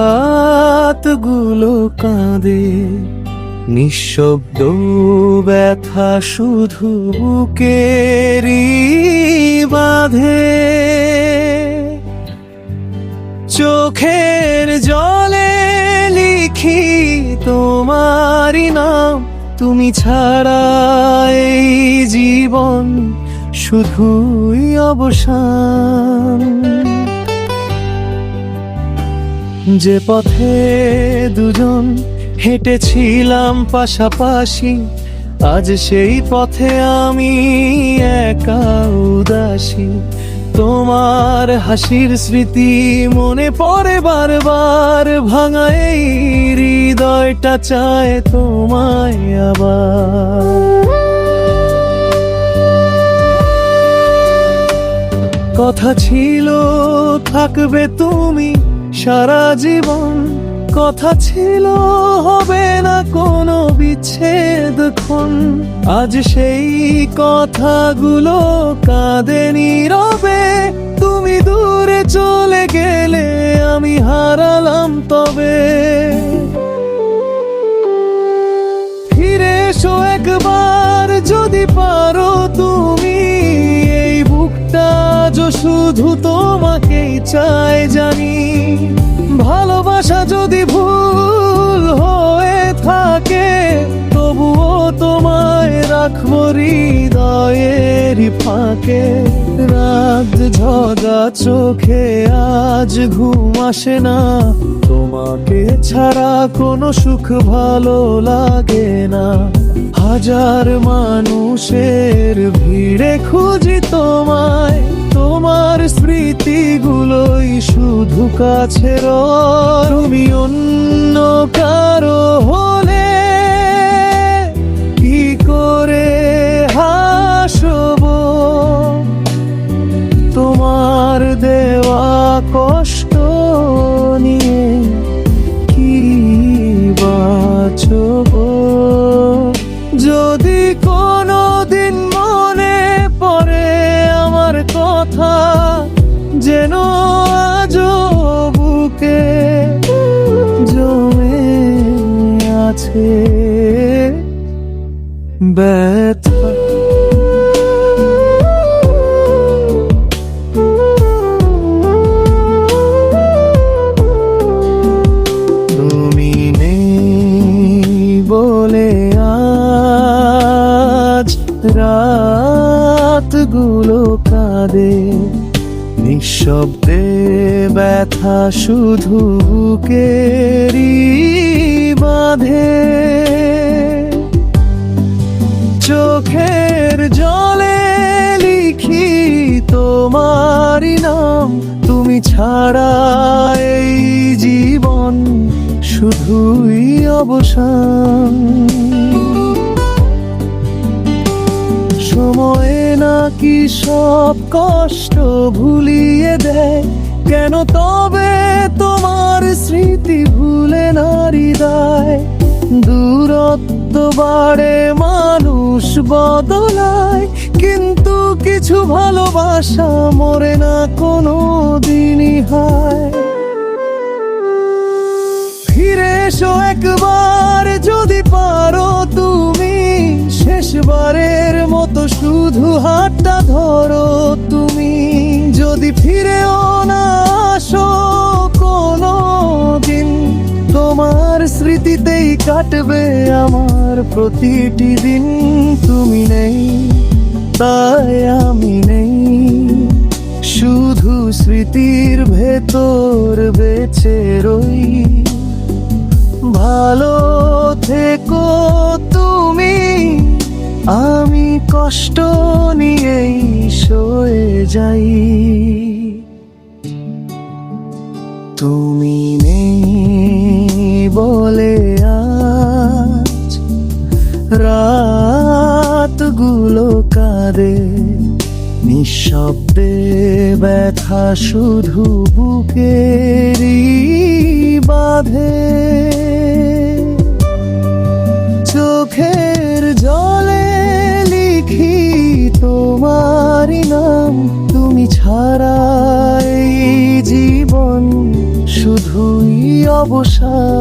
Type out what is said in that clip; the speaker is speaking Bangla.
রাতগুলো কাঁদে নিঃশব্দ, ব্যথা শুধু বুকেরই বাঁধে। চোখের জলে লিখি তোমারই নাম, তুমি ছাড়া এই জীবন শুধুই অবসান। যে পথে দুজন হেঁটেছিলাম পাশাপাশি, আজ সেই পথে আমি একা উদাসী। তোমার হাসির স্মৃতি মনে পড়ে বারবার, ভাঙা এই হৃদয়টা চায় তোমায় আবার। কথা ছিল থাকবে তুমি সারা জীবন, কথা ছিল হবে না কোনো বিচ্ছেদক্ষণ। আজ সেই কথাগুলো কাঁদে নীরবে, তুমি দূরে চলে গেলে আমি হারালাম তবে। ফিরে এসো একবার যদি পারো তুমি, এই বুকটা শুধু তোমাকেই চায় জানি। ভালোবাসা যদি ভুল হয়ে থাকে, তবুও তোমায় রাখবো হৃদয়ের ফাঁকে। রাত ঝগা চোখে আজ ঘুম আসে না, তোমাকে ছাড়া কোনো সুখ ভালো লাগে না। হাজার মানুষের ভিড়ে খুঁজি তোমায়, তোমার স্মৃতিগুলোই শুধু কাছে রয়। তুমি অন্য কারো হলে কি করে হাসব, তোমার দেওয়া কষ্ট নিয়ে কি বাঁচব। যদি কোনো দিন মনে পড়ে আমার কথা, যেন আজও বুকে জমে আছে ব্যথা। তুমি নেই বলে আজ রাতগুলো কাঁদে নিঃশব্দে, ব্যথা শুধু বুকেরই বাঁধে। চোখের জলে লিখি তোমারই নাম, তুমি ছাড়া এই জীবন শুধুই অবসান। সময়ে নাকি সব কষ্ট ভুলিয়ে দেয়, কেন তবে তোমার স্মৃতি ভুলে না হৃদয়। দূরত্ব বাড়ে মানুষ বদলায়, কিন্তু কিছু ভালোবাসা মরে না কোনো দিনই হয়। ফিরে এসো একবার যদি পারো তুমি, শেষবারের মতো শুধু হাতটা ধরো তুমি। যদি ফিরেও না আসো কোনো দিন, তোমার স্মৃতিতেই কাটবে আমার প্রতিটি দিন। তুমি নেই তাই আমি নেই, শুধু স্মৃতির ভেতর বেঁচে রই। ভালো থেকো তুমি, আমি কষ্ট নিয়েই সয়ে যাই। তুমি নেই বলে আজ রাতগুলো কাঁদে নিঃশব্দে, ব্যথা শুধু বুকেরই বাঁধে। চোখের জলে লিখি তোমারই নাম, তুমি ছাড়া এই জীবন শুধু অবসাদ